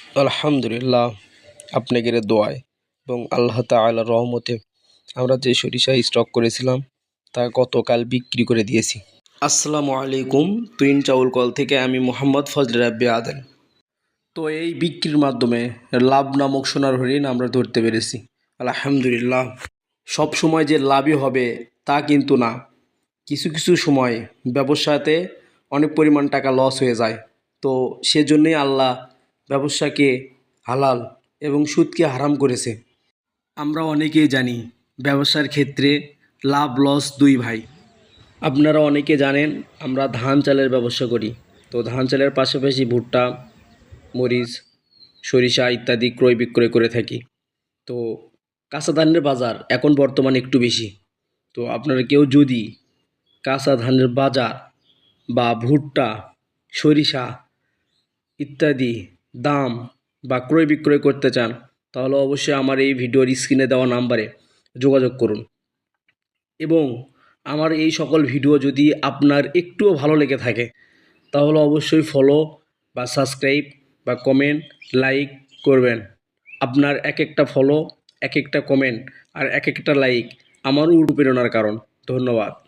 আলহামদুলিল্লাহ, আপনাদের দোয়ায় এবং আল্লাহ তাআলার রহমতে আমরা যে সরিষা স্টক করেছিলাম তা গতকাল বিক্রি করে দিয়েছি। আসসালামু আলাইকুম, তুইন চাউল কল থেকে আমি মোহাম্মদ ফজলে রাব্বি আদেন। তো এই বিক্রির মাধ্যমে লাভ নামক সোনার হরিণ আমরা ধরতে পেরেছি। আলহামদুলিল্লাহ, সব সময় যে লাভই হবে তা কিন্তু না। কিছু কিছু সময় ব্যবসাতে অনেক পরিমাণ টাকা লস হয়ে যায়। তো সেজন্যই আল্লাহ ব্যবসাকে হালাল এবং সুদকে হারাম করেছে। আমরা অনেকেই জানি ব্যবসার ক্ষেত্রে লাভ লস দুই ভাই। আপনারা অনেকে জানেন আমরা ধান চালের ব্যবসা করি। তো ধান চালের পাশাপাশি ভুট্টা, মরিচ, সরিষা ইত্যাদি ক্রয় বিক্রয় করে থাকি। তো কাঁচা ধানের বাজার এখন বর্তমানে একটু বেশি। তো আপনারা কেউ যদি কাঁচা ধানের বাজার বা ভুট্টা, সরিষা ইত্যাদি দাম বা ক্রয় বিক্রয় করতে চান, তাহলে অবশ্যই আমার এই ভিডিওর স্ক্রিনে দেওয়া নাম্বারে যোগাযোগ করুন। এবং আমার এই সকল ভিডিও যদি আপনার একটুও ভালো লেগে থাকে, তাহলে অবশ্যই ফলো বা সাবস্ক্রাইব বা কমেন্ট, লাইক করবেন। আপনার এক একটা ফলো, এক একটা কমেন্ট আর এক একটা লাইক আমারও অনুপ্রেরণার কারণ। ধন্যবাদ।